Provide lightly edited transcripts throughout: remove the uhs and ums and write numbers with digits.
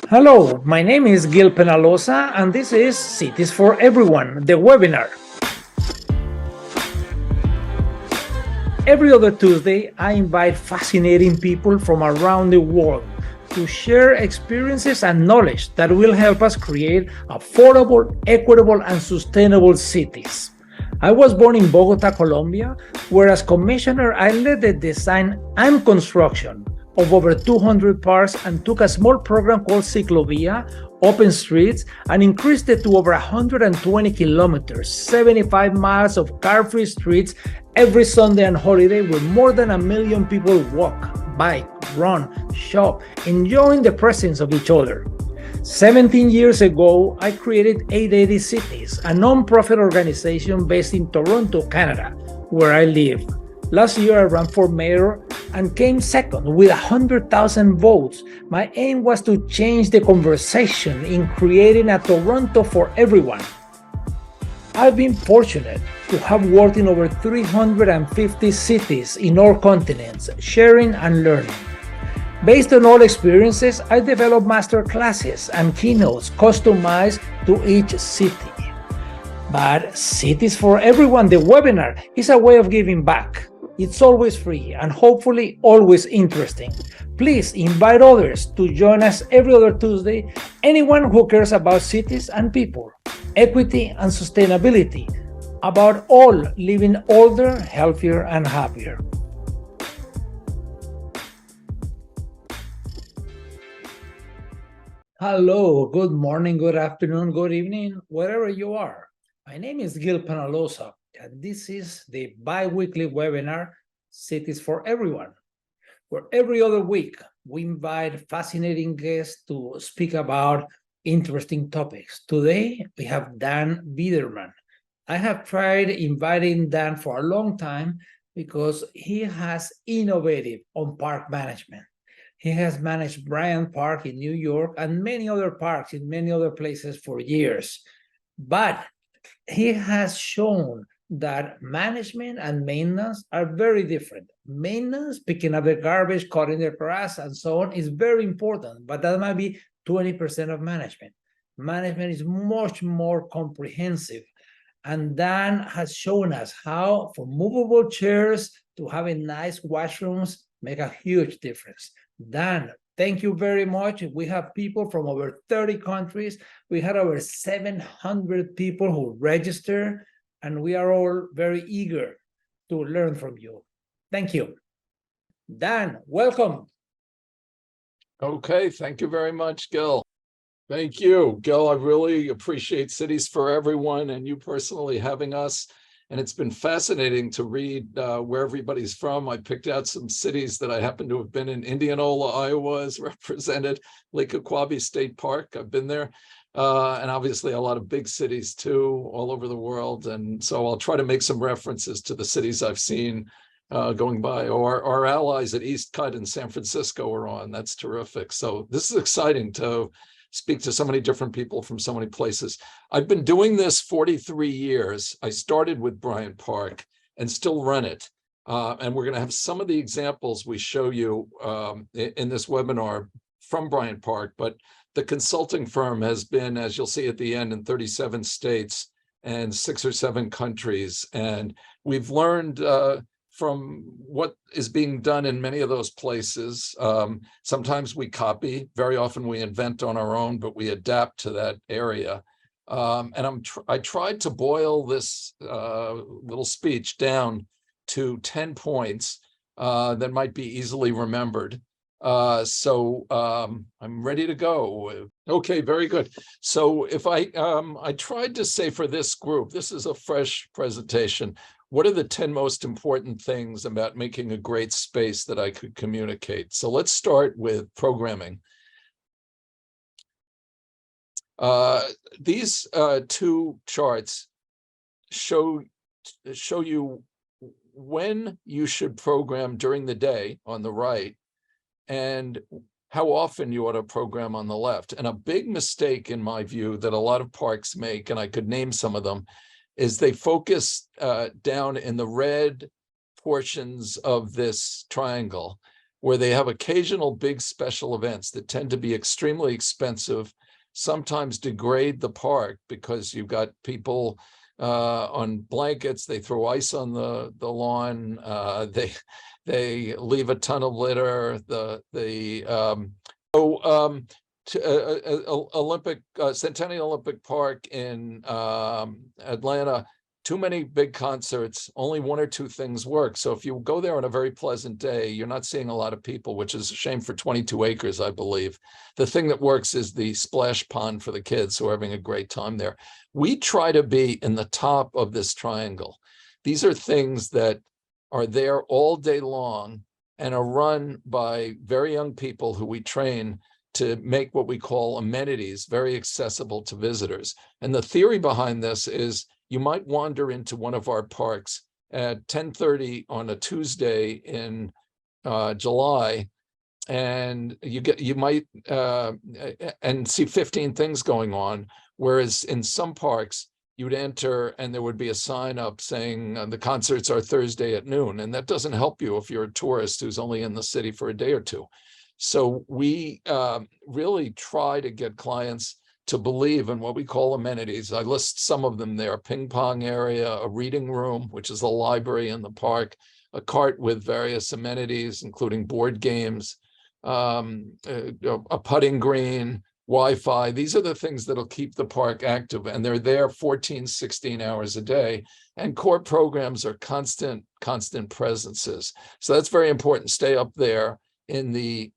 Hello, my name is Gil Penalosa, and this is Cities for Everyone, the webinar. Every other Tuesday, I invite fascinating people from around the world to share experiences and knowledge that will help us create affordable, equitable, and sustainable cities. I was born in Bogota, Colombia, where as commissioner, I led the design and construction of over 200 parks and took a small program called Ciclovia, Open Streets, and increased it to over 120 kilometers, 75 miles of car-free streets every Sunday and holiday, where more than 1 million people walk, bike, run, shop, enjoying the presence of each other. 17 years ago, I created 880 Cities, a non-profit organization based in Toronto, Canada, where I live. Last year, I ran for mayor and came second with 100,000 votes. My aim was to change the conversation in creating a Toronto for everyone. I've been fortunate to have worked in over 350 cities in all continents, sharing and learning. Based on all experiences, I developed master classes and keynotes customized to each city. But Cities for Everyone, the webinar, is a way of giving back. It's always free and hopefully always interesting. Please invite others to join us every other Tuesday, anyone who cares about cities and people, equity and sustainability, about all living older, healthier, and happier. Hello, good morning, good afternoon, good evening, wherever you are. My name is Gil Penalosa, and this is the bi-weekly webinar, Cities for Everyone, where every other week we invite fascinating guests to speak about interesting topics. Today, we have Dan Biederman. I have tried inviting Dan for a long time because he has innovated on park management. He has managed Bryant Park in New York and many other parks in many other places for years. But he has shown that management and maintenance are very different. Maintenance, picking up the garbage, cutting the grass, and so on, is very important, but that might be 20% of management. Management is much more comprehensive. And Dan has shown us how, from movable chairs to having nice washrooms, make a huge difference. Dan, thank you very much. We have people from over 30 countries. We had over 700 people who register, and we are all very eager to learn from you. Thank you. Dan, welcome. Okay, thank you very much, Gil. Thank you, Gil. I really appreciate Cities for Everyone and you personally having us. And it's been fascinating to read where everybody's from. I picked out some cities that I happen to have been in. Indianola, Iowa is represented. Lake Aquabi State Park, I've been there. And obviously a lot of big cities too, all over the world. And so I'll try to make some references to the cities I've seen going by. Or our allies at East Cut in San Francisco are on. That's terrific. So this is exciting to speak to so many different people from so many places. I've been doing this 43 years. I started with Bryant Park and still run it. And we're going to have some of the examples we show you in this webinar from Bryant Park, but the consulting firm has been, as you'll see at the end, in 37 states and 6 or 7 countries. And we've learned from what is being done in many of those places. Sometimes we copy, very often we invent on our own, but we adapt to that area. And I tried to boil this little speech down to 10 points that might be easily remembered. So I'm ready to go. Okay, very good. So if I tried to say for this group, this is a fresh presentation. What are the 10 most important things about making a great space that I could communicate? So let's start with programming. These 2 charts show you when you should program during the day on the right and how often you ought to program on the left. And a big mistake, in my view, that a lot of parks make, and I could name some of them, is they focus down in the red portions of this triangle. where they have occasional big special events that tend to be extremely expensive, sometimes degrade the park because you've got people on blankets, they throw ice on the lawn, they leave a ton of litter, Centennial Olympic Park in Atlanta, too many big concerts, only one or two things work. So if you go there on a very pleasant day, you're not seeing a lot of people, which is a shame for 22 acres, I believe. The thing that works is the splash pond for the kids who are having a great time there. We try to be in the top of this triangle. These are things that are there all day long and are run by very young people who we train to make what we call amenities very accessible to visitors. And the theory behind this is you might wander into one of our parks at 10:30 on a Tuesday in July, and you might and see 15 things going on. Whereas in some parks, you'd enter and there would be a sign up saying the concerts are Thursday at noon. And that doesn't help you if you're a tourist who's only in the city for a day or two. So we really try to get clients to believe in what we call amenities. I list some of them there: ping pong area, a reading room, which is a library in the park, a cart with various amenities, including board games, a putting green, Wi-Fi. These are the things that'll keep the park active, and they're there 14, 16 hours a day. And core programs are constant presences. So that's very important. Stay up there in the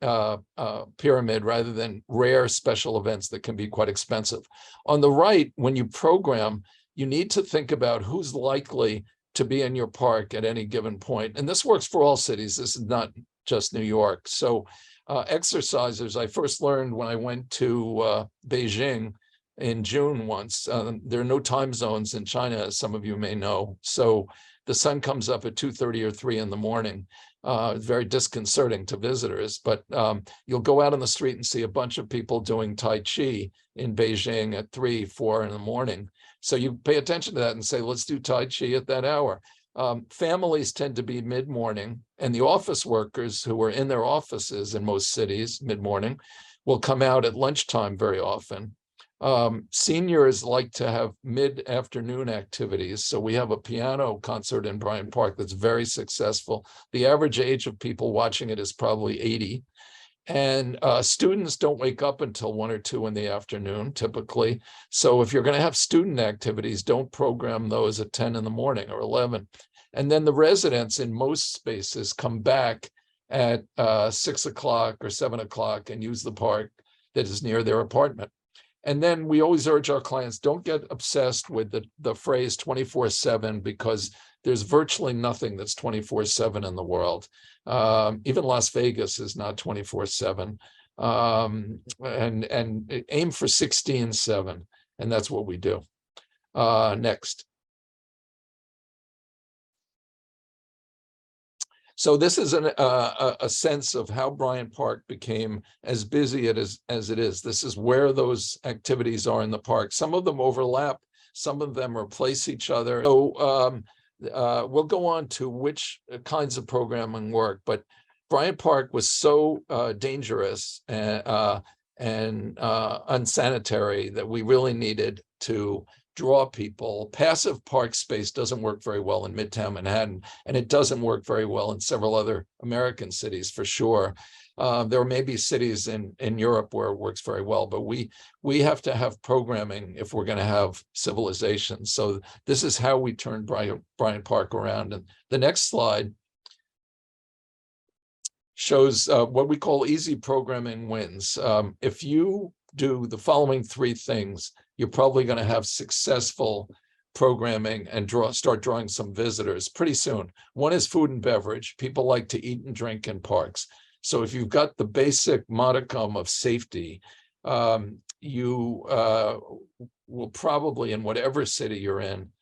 pyramid rather than rare special events that can be quite expensive. On the right, when you program, you need to think about who's likely to be in your park at any given point. And this works for all cities. This is not just New York. So exercisers, I first learned when I went to Beijing in June once. There are no time zones in China, as some of you may know. So the sun comes up at 2:30 or 3 in the morning. It's very disconcerting to visitors, but you'll go out on the street and see a bunch of people doing Tai Chi in Beijing at 3, 4 in the morning. So you pay attention to that and say, let's do Tai Chi at that hour. Families tend to be mid-morning, and the office workers who are in their offices in most cities mid-morning will come out at lunchtime very often. Seniors like to have mid-afternoon activities. So we have a piano concert in Bryant Park that's very successful. The average age of people watching it is probably 80. And students don't wake up until 1 or 2 in the afternoon, typically. So if you're going to have student activities, don't program those at 10 in the morning or 11. And then the residents in most spaces come back at 6 o'clock or 7 o'clock and use the park that is near their apartment. And then we always urge our clients, don't get obsessed with the phrase 24/7, because there's virtually nothing that's 24/7 in the world. Even Las Vegas is not 24/7. And aim for 16/7, and that's what we do. Next. So this is a sense of how Bryant Park became as busy as it is. This is where those activities are in the park. Some of them overlap, some of them replace each other. So we'll go on to which kinds of programming work, but Bryant Park was so dangerous and unsanitary that we really needed to draw people. Passive park space doesn't work very well in Midtown Manhattan, and it doesn't work very well in several other American cities for sure. There may be cities in Europe where it works very well, but we have to have programming if we're going to have civilization. So this is how we turn Bryant Park around. And the next slide shows what we call easy programming wins. If you do the following 3 things, you're probably going to have successful programming and start drawing some visitors pretty soon. One is food and beverage. People like to eat and drink in parks. So if you've got the basic modicum of safety, you will probably, in whatever city you're in,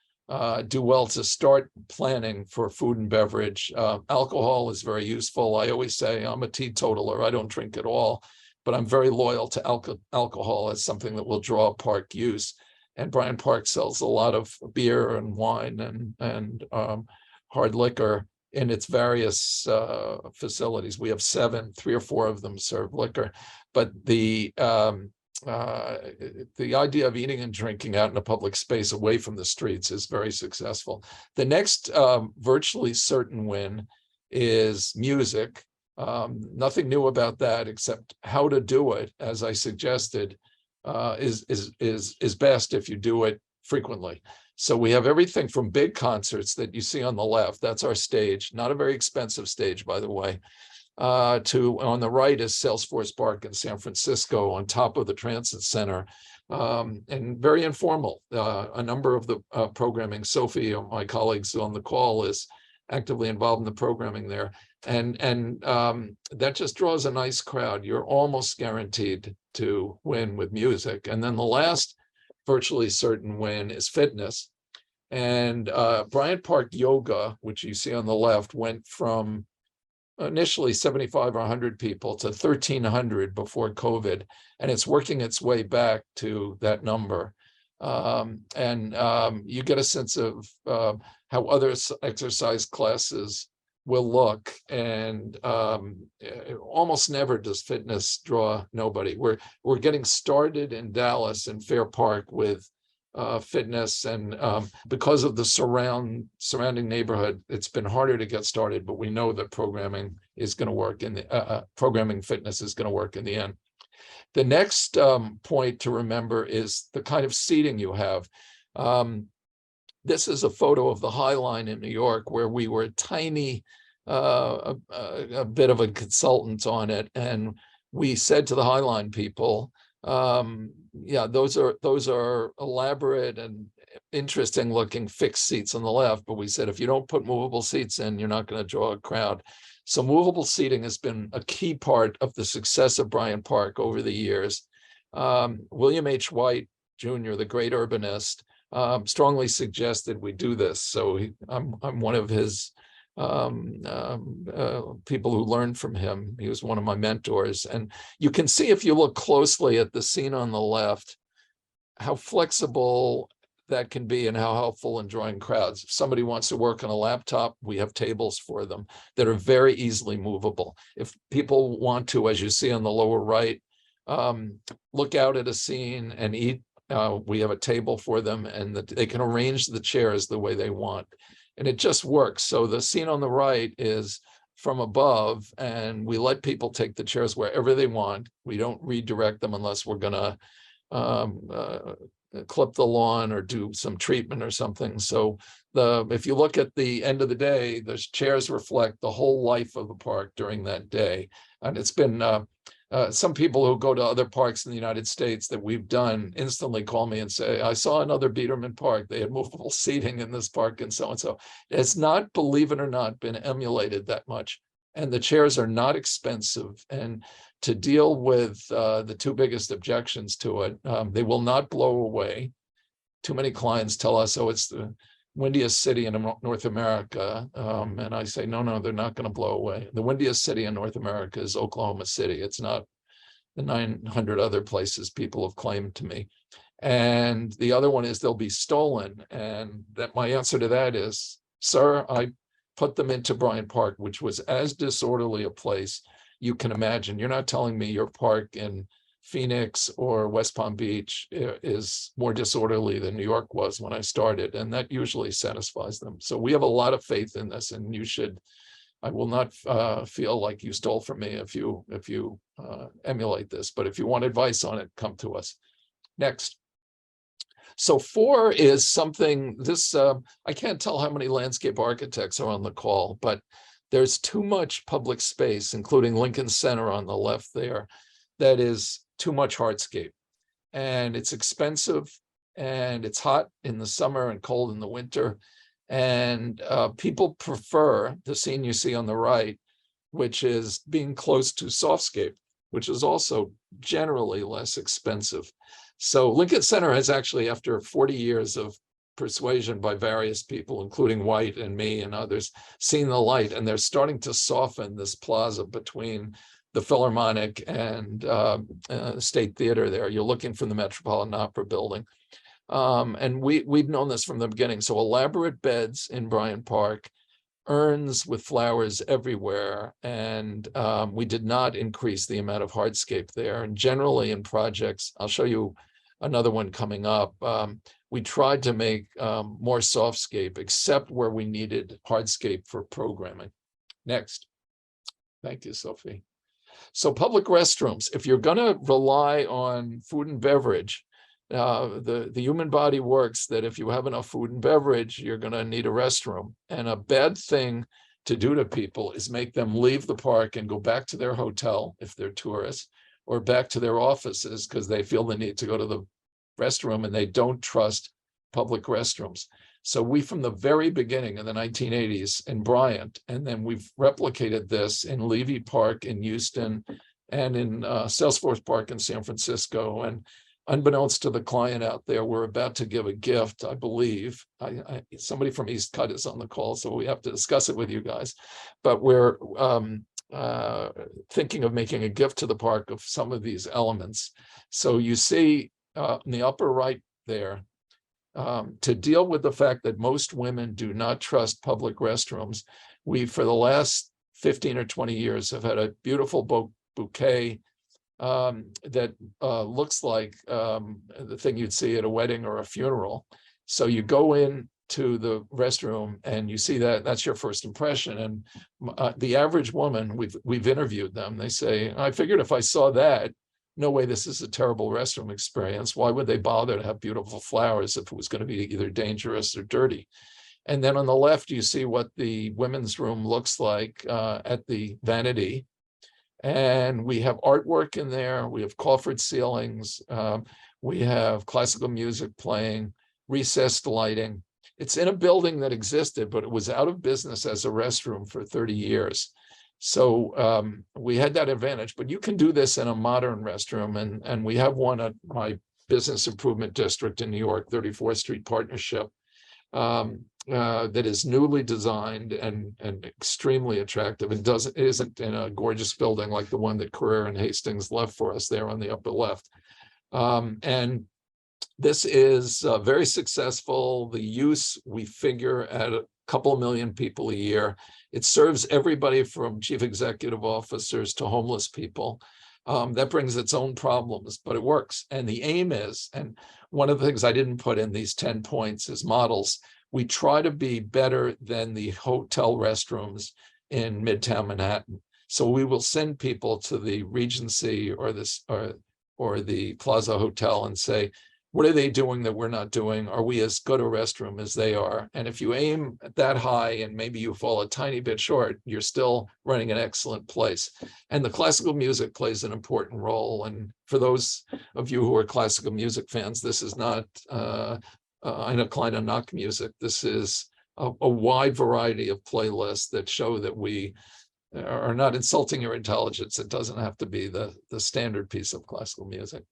do well to start planning for food and beverage. Alcohol is very useful. I always say I'm a teetotaler. I don't drink at all, but I'm very loyal to alcohol as something that will draw park use. And Bryant Park sells a lot of beer and wine and hard liquor in its various facilities. We have 7, 3 or 4 of them serve liquor, but the idea of eating and drinking out in a public space away from the streets is very successful. The next virtually certain win is music. Nothing new about that, except how to do it, as I suggested, is best if you do it frequently. So we have everything from big concerts that you see on the left. That's our stage, not a very expensive stage, by the way. To on the right is Salesforce Park in San Francisco on top of the Transit Center, and very informal. A number of the programming, Sophie, my colleagues on the call, is actively involved in the programming there. And that just draws a nice crowd. You're almost guaranteed to win with music. And then the last virtually certain win is fitness. And Bryant Park Yoga, which you see on the left, went from initially 75 or 100 people to 1,300 before COVID, and it's working its way back to that number. You get a sense of how other exercise classes will look, and almost never does fitness draw nobody. We're getting started in Dallas and Fair Park with fitness, and because of the surrounding neighborhood, it's been harder to get started, but we know that programming is going to work in the programming fitness is going to work in the end. The next point to remember is the kind of seating you have. This is a photo of the High Line in New York, where we were a tiny, a bit of a consultant on it, and we said to the High Line people, yeah, those are elaborate and interesting looking fixed seats on the left, but we said, if you don't put movable seats in, you're not going to draw a crowd. So movable seating has been a key part of the success of Bryant Park over the years. William H. White Jr., the great urbanist, strongly suggested we do this. So I'm one of his people who learned from him. He was one of my mentors. And you can see, if you look closely at the scene on the left, how flexible that can be and how helpful in drawing crowds. If somebody wants to work on a laptop, we have tables for them that are very easily movable. If people want to, as you see on the lower right, look out at a scene and eat, we have a table for them, and they can arrange the chairs the way they want. And it just works. So the scene on the right is from above, and we let people take the chairs wherever they want. We don't redirect them unless we're going to clip the lawn or do some treatment or something. So if you look at the end of the day, the chairs reflect the whole life of the park during that day. And it's been some people who go to other parks in the United States that we've done instantly call me and say, I saw another Biederman Park. They had movable seating in this park and so and so. It's not, believe it or not, been emulated that much. And the chairs are not expensive. And to deal with the two biggest objections to it, they will not blow away. Too many clients tell us, oh, it's the windiest city in North America. And I say, no, they're not going to blow away. The windiest city in North America is Oklahoma City. It's not the 900 other places people have claimed to me. And the other one is they'll be stolen. And that my answer to that is, sir, I put them into Bryant Park, which was as disorderly a place you can imagine. You're not telling me your park in Phoenix or West Palm Beach is more disorderly than New York was when I started, and that usually satisfies them. So we have a lot of faith in this, and you should. I will not feel like you stole from me if you emulate this. But if you want advice on it, come to us. Next. So 4 is something. This I can't tell how many landscape architects are on the call, but there's too much public space, including Lincoln Center on the left there, that is too much hardscape, and it's expensive, and it's hot in the summer and cold in the winter, and people prefer the scene you see on the right, which is being close to softscape, which is also generally less expensive. So Lincoln Center has actually, after 40 years of persuasion by various people, including White and me and others, seen the light, and they're starting to soften this plaza between the Philharmonic and State Theater there. You're looking from the Metropolitan Opera building. And we've known this from the beginning. So elaborate beds in Bryant Park, urns with flowers everywhere. And we did not increase the amount of hardscape there. And generally in projects, I'll show you another one coming up, we tried to make more softscape, except where we needed hardscape for programming. Next. Thank you, Sophie. So public restrooms, if you're going to rely on food and beverage, the human body works that if you have enough food and beverage, you're going to need a restroom. And a bad thing to do to people is make them leave the park and go back to their hotel if they're tourists, or back to their offices because they feel the need to go to the restroom and they don't trust public restrooms. So we, from the very beginning in the 1980s in Bryant, and then we've replicated this in Levy Park in Houston and in Salesforce Park in San Francisco. And unbeknownst to the client out there, we're about to give a gift, I believe. Somebody from East Cut is on the call, so we have to discuss it with you guys. But we're thinking of making a gift to the park of some of these elements. So you see in the upper right there, to deal with the fact that most women do not trust public restrooms, we, for the last 15 or 20 years, have had a beautiful bouquet that looks like the thing you'd see at a wedding or a funeral. So you go in to the restroom and you see that, that's your first impression. And the average woman, we've interviewed them, they say, I figured if I saw that, no way this is a terrible restroom experience. Why would they bother to have beautiful flowers if it was going to be either dangerous or dirty? And then on the left, you see what the women's room looks like at the vanity. And we have artwork in there. We have coffered ceilings. We have classical music playing, recessed lighting. It's in a building that existed, but it was out of business as a restroom for 30 years. So we had that advantage, but you can do this in a modern restroom. And we have one at my business improvement district in New York, 34th Street Partnership, that is newly designed and extremely attractive. It isn't in a gorgeous building like the one that Carrera and Hastings left for us there on the upper left. And this is very successful. The use, we figure, at a couple million people a year. It serves everybody from chief executive officers to homeless people. That brings its own problems, but it works. And the aim is, and one of the things I didn't put in these 10 points is models. We try to be better than the hotel restrooms in Midtown Manhattan. So we will send people to the Regency or the Plaza Hotel and say, what are they doing that we're not doing? Are we as good a restroom as they are? And if you aim that high and maybe you fall a tiny bit short, you're still running an excellent place. And the classical music plays an important role. And for those of you who are classical music fans, this is not eine kleine Nacht music. This is a wide variety of playlists that show that we are not insulting your intelligence. It doesn't have to be the standard piece of classical music.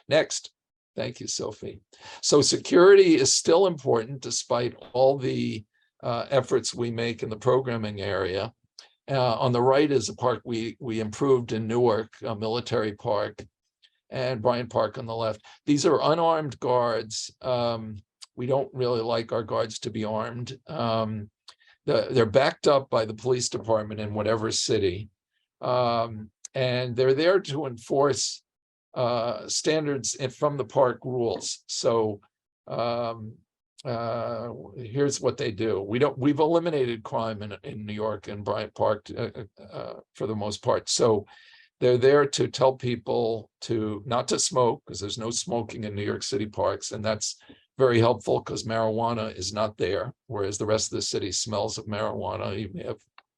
Next. Thank you, Sophie. So security is still important despite all the efforts we make in the programming area. On the right is a park we improved in Newark, a military park, and Bryant Park on the left. These are unarmed guards. We don't really like our guards to be armed. They're backed up by the police department in whatever city. And they're there to enforce standards from the park rules. So here's what they do. We've eliminated crime in New York and Bryant Park for the most part. So they're there to tell people not to smoke, because there's no smoking in New York City parks. And that's very helpful because marijuana is not there, whereas the rest of the city smells of marijuana. You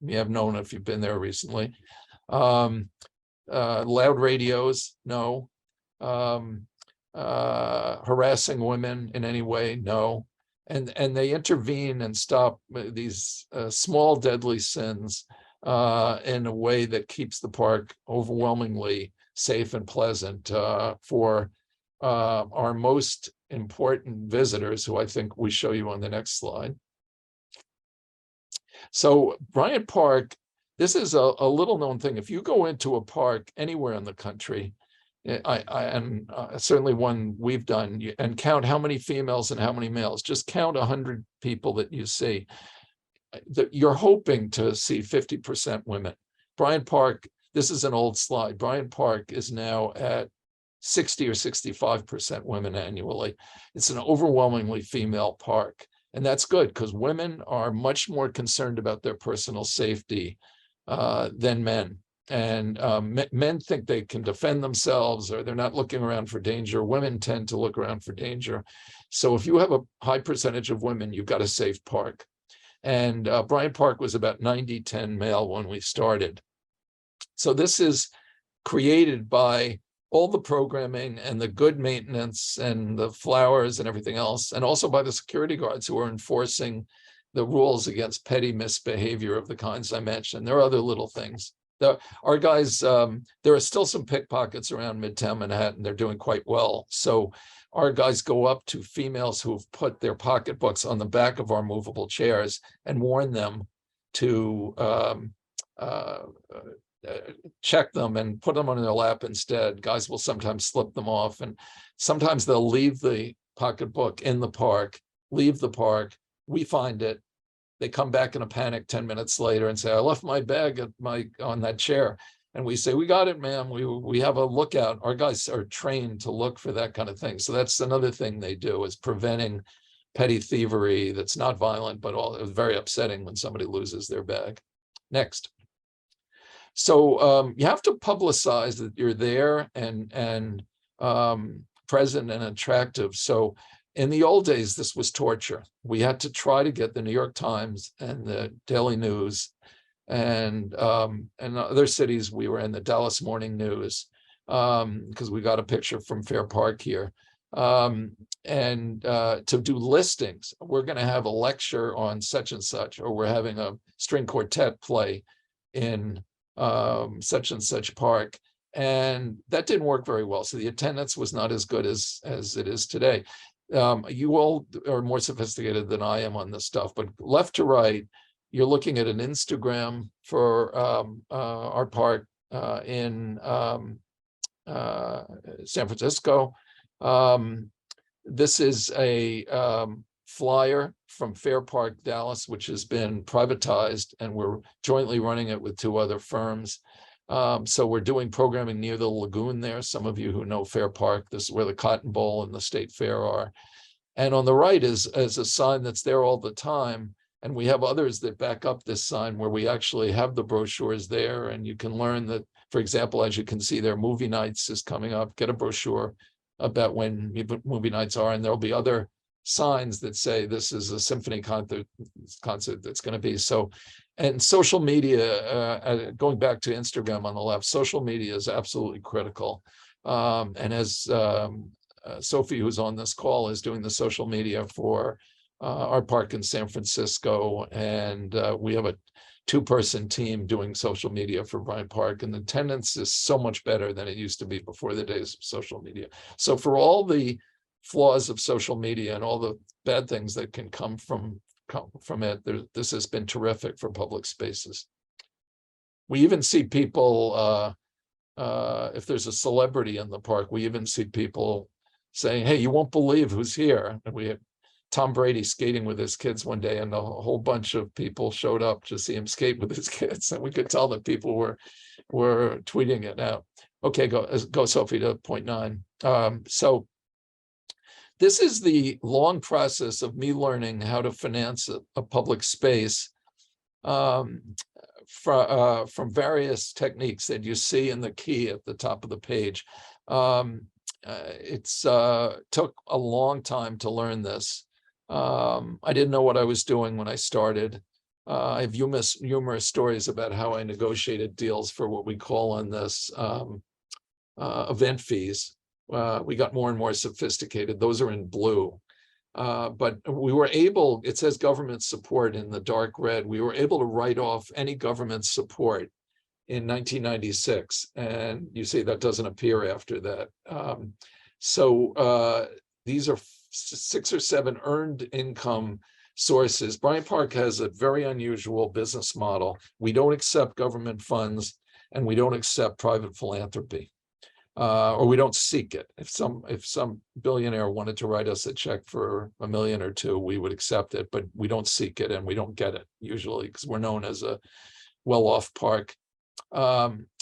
may have known if you've been there recently. Loud radios, no. Harassing women in any way, no. And they intervene and stop these small deadly sins in a way that keeps the park overwhelmingly safe and pleasant for our most important visitors, who I think we show you on the next slide. So Bryant Park, this is a little known thing. If you go into a park anywhere in the country, and certainly one we've done, and count how many females and how many males, just count 100 people that you see. you're hoping to see 50% women. Bryant Park, this is an old slide. Bryant Park is now at 60 or 65% women annually. It's an overwhelmingly female park. And that's good because women are much more concerned about their personal safety than men. And men think they can defend themselves, or they're not looking around for danger. Women tend to look around for danger. So if you have a high percentage of women, you've got a safe park. And Bryant Park was about 90-10 male when we started. So this is created by all the programming and the good maintenance and the flowers and everything else, and also by the security guards who are enforcing the rules against petty misbehavior of the kinds I mentioned. There are other little things. Our guys, there are still some pickpockets around Midtown Manhattan. They're doing quite well. So our guys go up to females who have put their pocketbooks on the back of our movable chairs and warn them to check them and put them on their lap instead. Guys will sometimes slip them off, and sometimes they'll leave the pocketbook in the park, leave the park. We find it. They come back in a panic 10 minutes later and say, I left my bag on that chair. And we say, we got it, ma'am. We have a lookout. Our guys are trained to look for that kind of thing. So that's another thing they do, is preventing petty thievery that's not violent, but very upsetting when somebody loses their bag. Next. So you have to publicize that you're there and present and attractive. So in the old days, this was torture. We had to try to get the New York Times and the Daily News, and other cities. We were in the Dallas Morning News because we got a picture from Fair Park here. To do listings. We're going to have a lecture on such and such, or we're having a string quartet play in such and such park. And that didn't work very well. So the attendance was not as good as it is today. You all are more sophisticated than I am on this stuff, but left to right, you're looking at an Instagram for our park in San Francisco. This is a flyer from Fair Park, Dallas, which has been privatized, and we're jointly running it with 2 other firms. So we're doing programming near the lagoon there. Some of you who know Fair Park, this is where the Cotton Bowl and the State Fair are. And on the right is a sign that's there all the time. And we have others that back up this sign where we actually have the brochures there. And you can learn that, for example, as you can see there, movie nights is coming up. Get a brochure about when movie nights are. And there'll be other signs that say this is a symphony concert that's going to be. So, and social media, going back to Instagram on the left, social media is absolutely critical. And as Sophie, who's on this call, is doing the social media for our park in San Francisco, and we have a 2-person team doing social media for Bryant Park, and the attendance is so much better than it used to be before the days of social media. So for all the flaws of social media and all the bad things that can come from it, this has been terrific for public spaces. We even see people, if there's a celebrity in the park, we even see people saying, hey, you won't believe who's here. And we had Tom Brady skating with his kids one day, and a whole bunch of people showed up to see him skate with his kids. And we could tell that people were tweeting it out. Okay, go Sophie, to point 9. So this is the long process of me learning how to finance a public space from various techniques that you see in the key at the top of the page. It's took a long time to learn this. I didn't know what I was doing when I started. I have humorous stories about how I negotiated deals for what we call on this event fees. We got more and more sophisticated. Those are in blue. But we were able, it says government support in the dark red. We were able to write off any government support in 1996. And you see that doesn't appear after that. These are 6 or 7 earned income sources. Bryant Park has a very unusual business model. We don't accept government funds, and we don't accept private philanthropy. or we don't seek it. If some billionaire wanted to write us a check for $1 million or $2 million, we would accept it, but we don't seek it and we don't get it usually because we're known as a well-off park.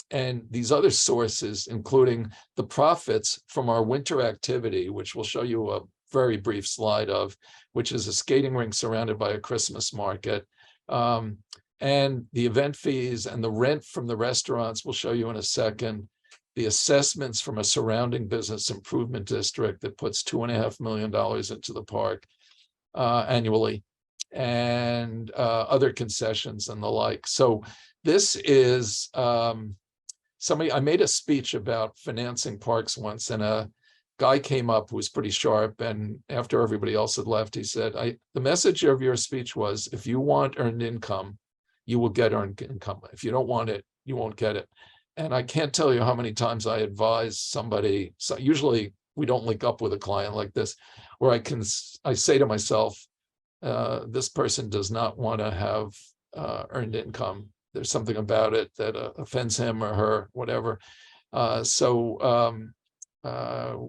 And these other sources, including the profits from our winter activity, which we'll show you a very brief slide of, which is a skating rink surrounded by a Christmas market, and the event fees and the rent from the restaurants, we'll show you in a second, the assessments from a surrounding business improvement district that puts $2.5 million into the park annually, and other concessions and the like. So this is I made a speech about financing parks once, and a guy came up who was pretty sharp, and after everybody else had left, he said, the message of your speech was, if you want earned income, you will get earned income. If you don't want it, you won't get it. And I can't tell you how many times I advise somebody, so usually we don't link up with a client like this, where I say to myself, this person does not want to have earned income. There's something about it that offends him or her, whatever.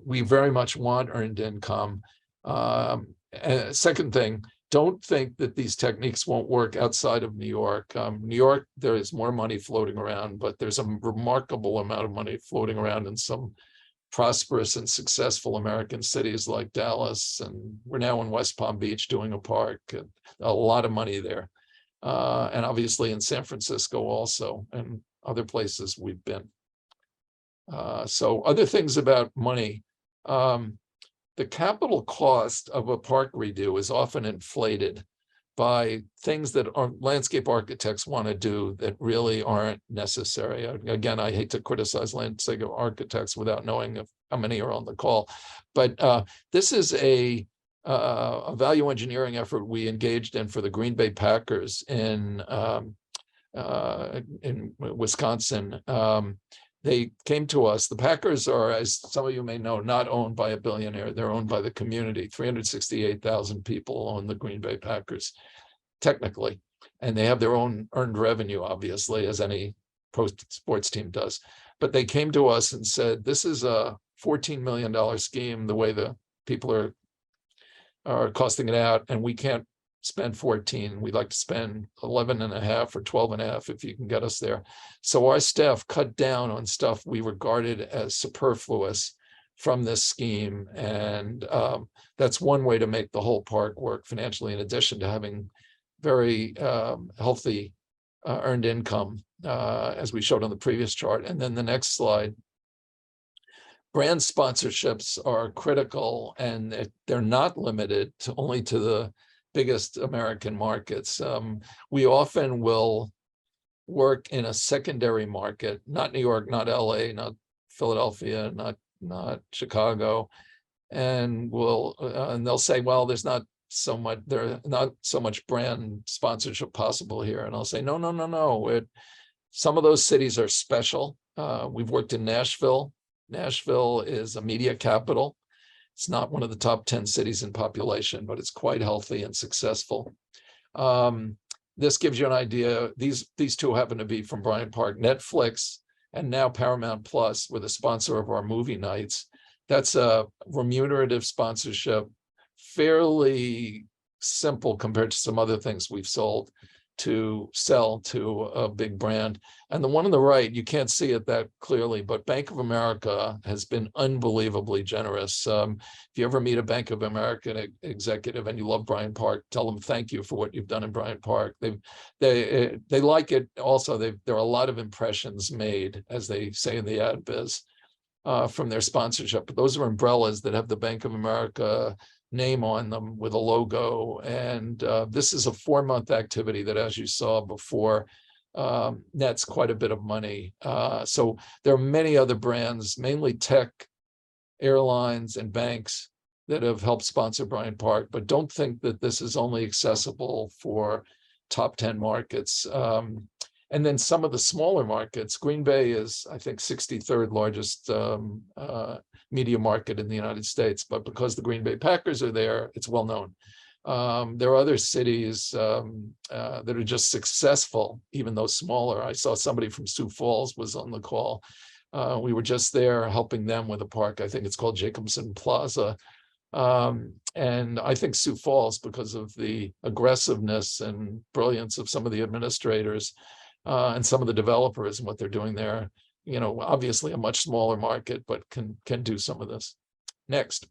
We very much want earned income. And second thing, don't think that these techniques won't work outside of New York. New York, there is more money floating around, but there's a remarkable amount of money floating around in some prosperous and successful American cities like Dallas, and we're now in West Palm Beach doing a park, and a lot of money there. And obviously in San Francisco also, and other places we've been. So other things about money, the capital cost of a park redo is often inflated by things that landscape architects want to do that really aren't necessary. Again, I hate to criticize landscape architects without knowing how many are on the call, but this is a value engineering effort we engaged in for the Green Bay Packers in Wisconsin. They came to us. The Packers are, as some of you may know, not owned by a billionaire. They're owned by the community. 368,000 people own the Green Bay Packers, technically. And they have their own earned revenue, obviously, as any pro sports team does. But they came to us and said, this is a $14 million scheme, the way the people are costing it out, and we can't spend 14. We'd like to spend 11.5 or 12.5 if you can get us there. So our staff cut down on stuff we regarded as superfluous from this scheme. And that's one way to make the whole park work financially, in addition to having very healthy earned income, as we showed on the previous chart. And then the next slide. Brand sponsorships are critical, and they're not limited to only to the biggest American markets. We often will work in a secondary market, not New York, not LA, not Philadelphia, not Chicago, and they'll say, well, there's not so much brand sponsorship possible here. And I'll say, no. Some of those cities are special. We've worked in Nashville. Nashville is a media capital. It's not one of the top 10 cities in population, but it's quite healthy and successful. This gives you an idea. These two happen to be from Bryant Park. Netflix and now Paramount Plus were the sponsor of our movie nights. That's a remunerative sponsorship, fairly simple compared to some other things we've sold to sell to a big brand. And the one on the right, you can't see it that clearly, but Bank of America has been unbelievably generous. If you ever meet a Bank of America executive and you love Bryant Park, tell them thank you for what you've done in Bryant Park. They like it. Also, there are a lot of impressions made, as they say in the ad biz, from their sponsorship. But those are umbrellas that have the Bank of America name on them with a logo. And this is a 4-month activity that, as you saw before, nets quite a bit of money. So there are many other brands, mainly tech, airlines, and banks that have helped sponsor Bryant Park, but don't think that this is only accessible for top 10 markets. And then some of the smaller markets, Green Bay is, I think, 63rd largest media market in the United States, but because the Green Bay Packers are there, it's well known. There are other cities that are just successful, even though smaller. I saw somebody from Sioux Falls was on the call. We were just there helping them with a park. I think it's called Jacobson Plaza. And I think Sioux Falls, because of the aggressiveness and brilliance of some of the administrators and some of the developers and what they're doing there, you know, obviously a much smaller market, but can do some of this. Next.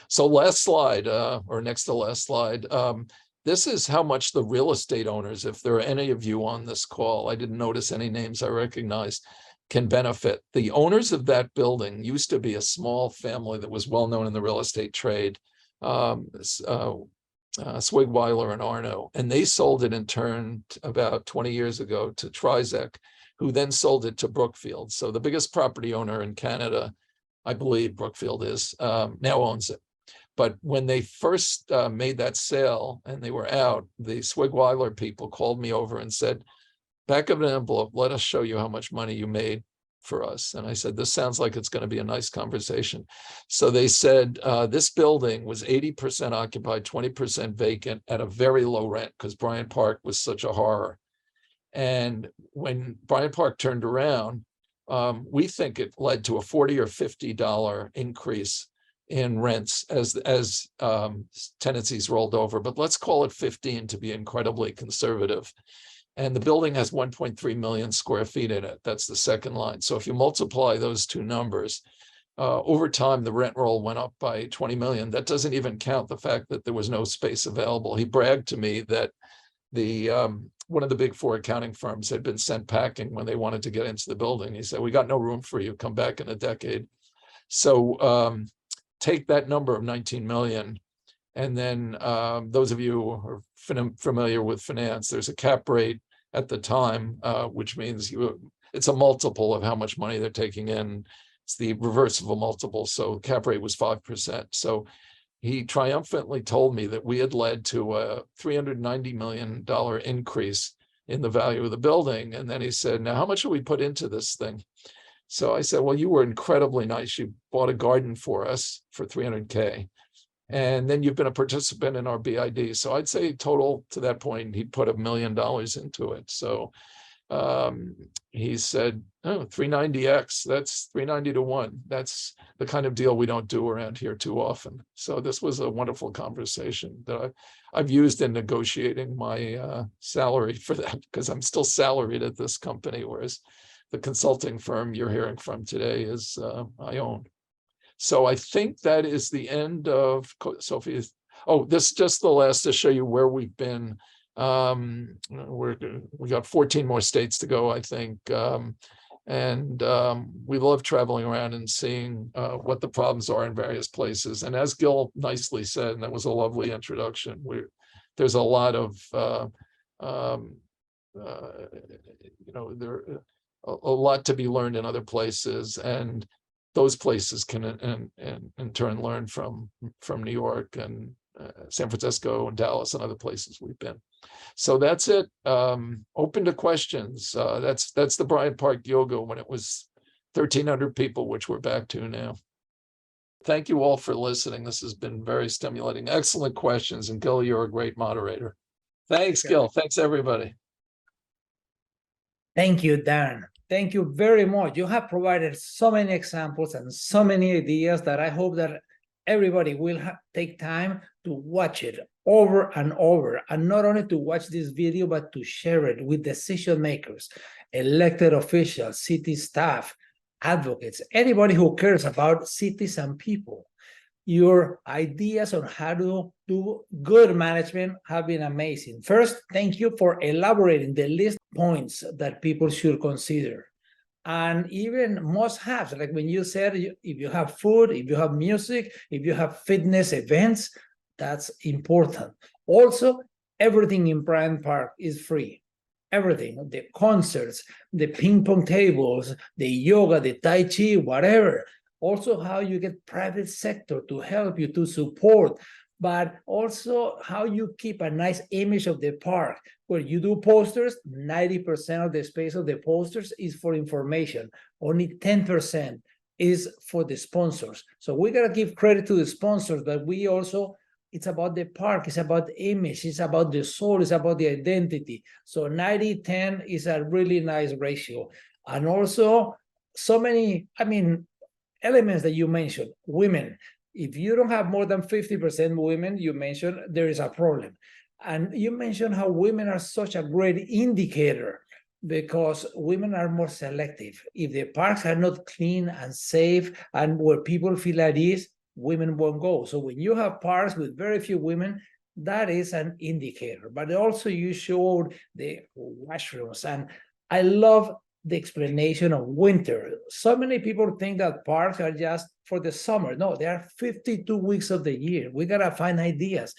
So last slide, or next to last slide. This is how much the real estate owners, if there are any of you on this call, I didn't notice any names I recognize, can benefit. The owners of that building used to be a small family that was well known in the real estate trade, Swigweiler and Arno, and they sold it in turn about 20 years ago to Trizec, who then sold it to Brookfield. So the biggest property owner in Canada, I believe Brookfield is, now owns it. But when they first made that sale and they were out, the Swigweiler people called me over and said, back of an envelope, let us show you how much money you made for us. And I said, this sounds like it's going to be a nice conversation. So they said, this building was 80% occupied, 20% vacant at a very low rent because Bryant Park was such a horror. And when Bryant Park turned around, we think it led to a $40 or $50 increase in rents as tenancies rolled over. But let's call it 15 to be incredibly conservative. And the building has 1.3 million square feet in it. That's the second line. So if you multiply those two numbers, over time, the rent roll went up by 20 million. That doesn't even count the fact that there was no space available. He bragged to me that the one of the big four accounting firms had been sent packing when they wanted to get into the building. He said, we got no room for you. Come back in a decade. So take that number of 19 million. And then those of you who are familiar with finance, there's a cap rate at the time, which means it's a multiple of how much money they're taking in. It's the reverse of a multiple. So cap rate was 5%. So he triumphantly told me that we had led to a $390 million increase in the value of the building. And then he said, now, how much should we put into this thing? So I said, well, you were incredibly nice. You bought a garden for us for $300K. And then you've been a participant in our BID. So I'd say total to that point, he put $1 million into it. So he said, oh, 390X, that's 390 to 1. That's the kind of deal we don't do around here too often. So this was a wonderful conversation that I've used in negotiating my salary for that, because I'm still salaried at this company, whereas the consulting firm you're hearing from today is I own. So I think that is the end of Sophie's. Oh, this is just the last to show you where we've been. We got 14 more states to go, I think. We love traveling around and seeing what the problems are in various places. And as Gil nicely said, and that was a lovely introduction, there's a lot of, there a lot to be learned in other places. And those places can in turn learn from New York and San Francisco and Dallas and other places we've been. So that's it. Open to questions. That's the Bryant Park Yoga when it was 1,300 people, which we're back to now. Thank you all for listening. This has been very stimulating. Excellent questions. And Gil, you're a great moderator. Thanks, Gil. Thanks, everybody. Thank you, Dan. Thank you very much. You have provided so many examples and so many ideas that I hope that everybody will take time to watch it over and over, and not only to watch this video, but to share it with decision makers, elected officials, city staff, advocates, anybody who cares about cities and people. Your ideas on how to do good management have been amazing. First, thank you for elaborating the list of points that people should consider. And even must-haves, like when you said, if you have food, if you have music, if you have fitness events, that's important. Also, everything in Bryant Park is free. Everything, the concerts, the ping pong tables, the yoga, the Tai Chi, whatever. Also, how you get private sector to help you, to support, but also how you keep a nice image of the park. Where you do posters, 90% of the space of the posters is for information. Only 10% is for the sponsors. So we gotta give credit to the sponsors, but we also, it's about the park, it's about the image, it's about the soul, it's about the identity. So 90-10 is a really nice ratio. And also so many, elements that you mentioned. Women, if you don't have more than 50% women, you mentioned there is a problem. And you mentioned how women are such a great indicator because women are more selective. If the parks are not clean and safe and where people feel at ease, women won't go. So when you have parks with very few women, that is an indicator. But also you showed the washrooms, and I love the explanation of winter. So many people think that parks are just for the summer. No, there are 52 weeks of the year. We gotta find ideas.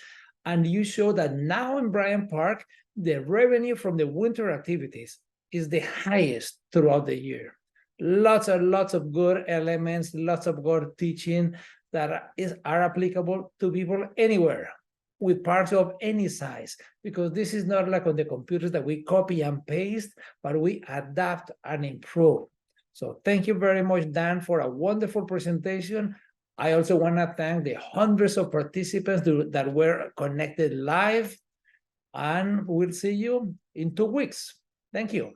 And you show that now in Bryant Park, the revenue from the winter activities is the highest throughout the year. Lots and lots of good elements, lots of good teaching that are applicable to people anywhere with parks of any size, because this is not like on the computers that we copy and paste, but we adapt and improve. So thank you very much, Dan, for a wonderful presentation. I also want to thank the hundreds of participants that were connected live, and we'll see you in 2 weeks. Thank you.